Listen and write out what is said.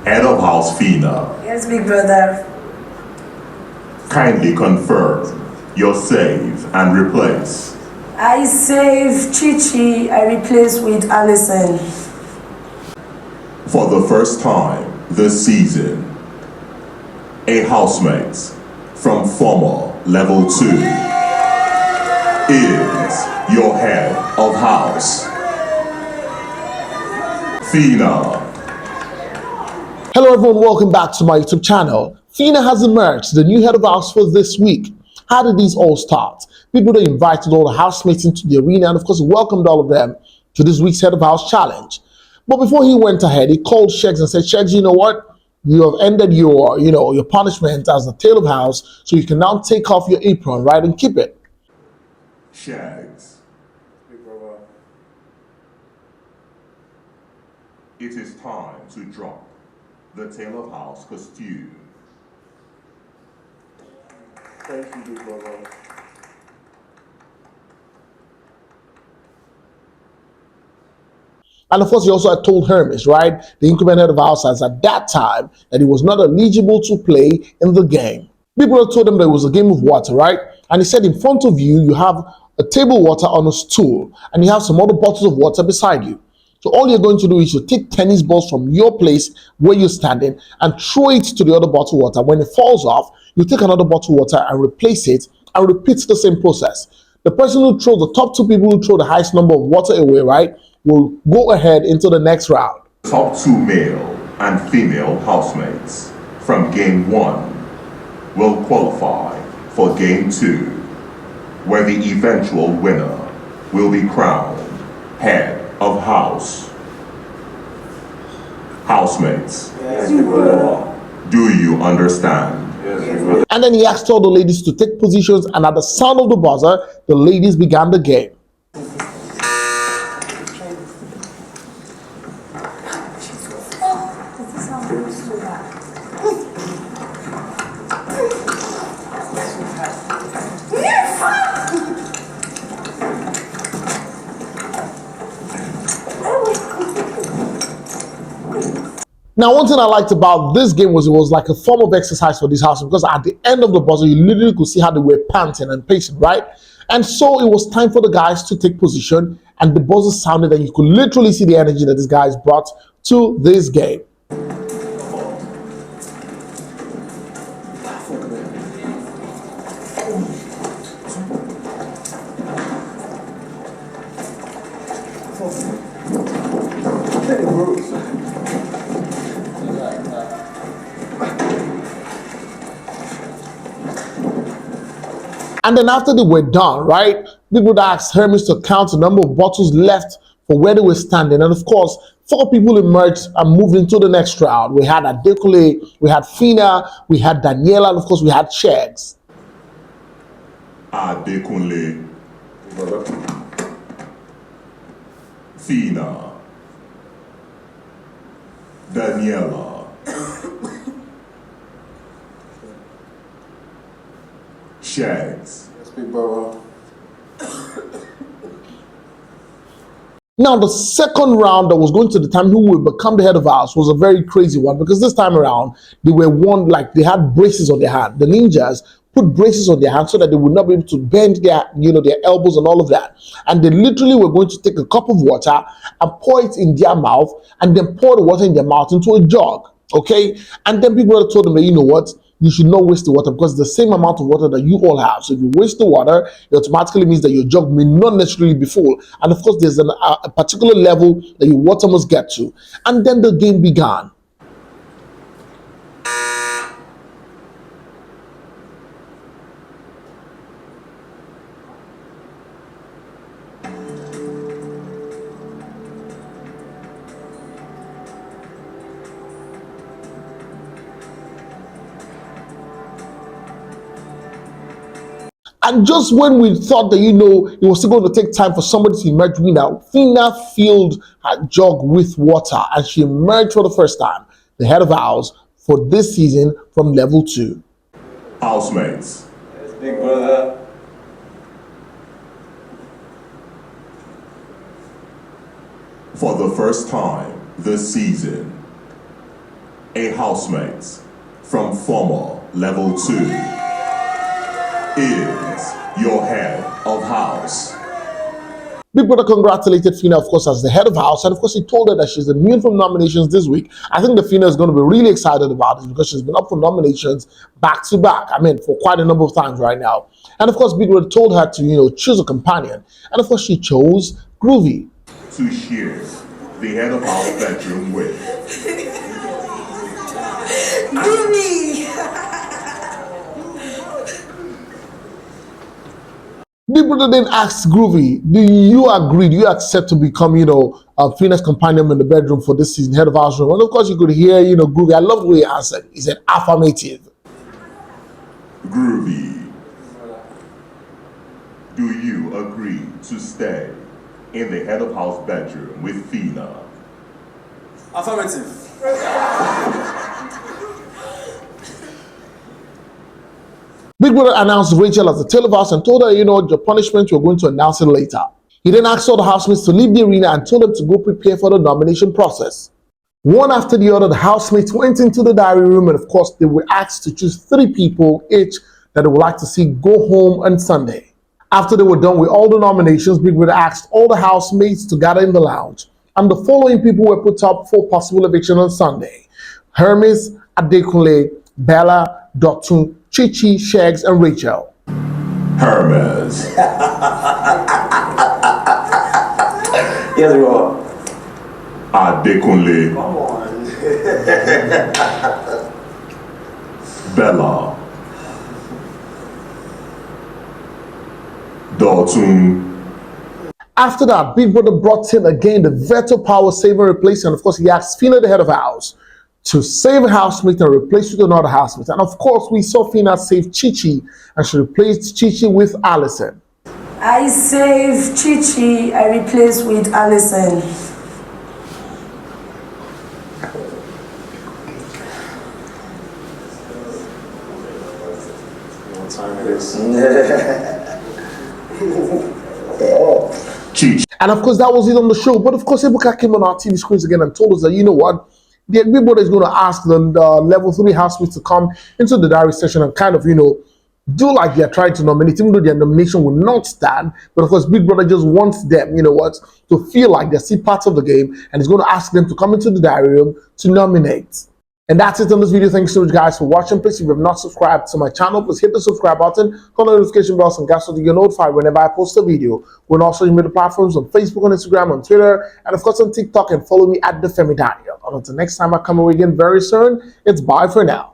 Head of House Phyna. Yes, big brother. Kindly confirm your save and replace. I save Chichi, I replace with Allysyn. For the first time this season, a housemate from former level 2 is your head of house, Phyna. Hello everyone, welcome back to my YouTube channel. Phyna has emerged, the new head of house for this week. How did these all start? People that invited all the housemates into the arena and of course welcomed all of them to this week's head of house challenge. But before he went ahead, he called Shegs and said, Shegs, you know what? You have ended your punishment as the tail of house, so you can now take off your apron, right, and keep it. Shags. It is time to drop the tail of house costume. Thank you, big brother. And of course, he also had told Hermes, right, the incumbent head of house, at that time that he was not eligible to play in the game. People had told him that it was a game of water, right? And he said, in front of you, you have a table water on a stool, and you have some other bottles of water beside you. So all you're going to do is you take tennis balls from your place where you're standing and throw it to the other bottle of water. When it falls off, you take another bottle of water and replace it and repeat the same process. The person who throws, the top two people who throw the highest number of water away, right, will go ahead into the next round. Top 2 male and female housemates from game 1 will qualify for game 2, where the eventual winner will be crowned head of house. Housemates, Yes, do you understand? yes, And then he asked all the ladies to take positions, and at the sound of the buzzer, the ladies began the game. Now, one thing I liked about this game was it was like a form of exercise for this house, because at the end of the buzzer, you literally could see how they were panting and pacing, right? And so it was time for the guys to take position, and the buzzer sounded, and you could literally see the energy that these guys brought to this game. And then after they were done, right, people would ask Hermes to count the number of bottles left for where they were standing. And of course, 4 people emerged and moved into the next round. We had Adekule, we had Phyna, we had Daniela, and of course we had Shegs. Adekule, Phyna, Daniela, Shags. yes, big brother. Now, the second round that was going to determine who would become the head of house was a very crazy one, because this time around, they were one, like they had braces on their hand. The ninjas put braces on their hands so that they would not be able to bend their, their elbows and all of that. And they literally were going to take a cup of water and pour it in their mouth, and then pour the water in their mouth into a jug, okay? And then people told them that, you know what? You should not waste the water, because it's the same amount of water that you all have. So if you waste the water, it automatically means that your jug may not necessarily be full. And of course, there's a particular level that your water must get to. And then the game began. And just when we thought that, it was still going to take time for somebody to emerge winner, Phyna filled her jug with water and she emerged for the first time, the head of house for this season from level 2. Housemates, Yes, big brother. for the first time this season, a housemate from former level 2 is your head of house. Big Brother congratulated Phyna, of course, as the head of house, and of course he told her that she's immune from nominations this week. I think the Phyna is going to be really excited about it because she's been up for nominations back to back. I mean, for quite a number of times right now. And of course, Big Brother told her to, choose a companion, and of course she chose Groovy to share the head of house bedroom with. Groovy! Big Brother then asked Groovy, do you agree, do you accept to become, Phyna's companion in the bedroom for this season, head of house room? And of course you could hear, Groovy, I love the way he answered. He said, affirmative. Groovy, do you agree to stay in the head of house bedroom with Phyna? Affirmative. Big Brother announced Rachel as the tail of house and told her, your punishment, you're going to announce it later. He then asked all the housemates to leave the arena and told them to go prepare for the nomination process. One after the other, the housemates went into the diary room, and of course, they were asked to choose 3 people each that they would like to see go home on Sunday. After they were done with all the nominations, Big Brother asked all the housemates to gather in the lounge, and the following people were put up for possible eviction on Sunday: Hermes, Adekunle, Bella, Dotun, Chichi, Shags, and Rachel. Hermes, Yes, we are. Adekunle, Come on. Bella, Dotun. After that, Big Brother brought in again the Veto power save and replace, and of course he asked Phyna, the head of house, to save a housemate and replace with another housemate. And of course we saw Phyna save Chichi, and she replaced Chichi with Allysyn. I save Chichi, I replace with Allysyn. What time it is? Chichi. And of course that was it on the show. But of course Ebuka came on our TV screens again and told us that, you know what, the Big Brother is going to ask the level 3 housemates to come into the diary session and kind of, do like they're trying to nominate, even though their nomination will not stand. But of course, Big Brother just wants them, to feel like they're still part of the game, and he's going to ask them to come into the diary room to nominate. And that's it on this video. Thanks so much, guys, for watching. Please, if you have not subscribed to my channel, please hit the subscribe button, turn on the notification bells, and guys, so that you're notified whenever I post a video. We're on all social media platforms on Facebook, on Instagram, on Twitter, and of course on TikTok. And follow me at Bbnaija. Until next time I come away again very soon, it's bye for now.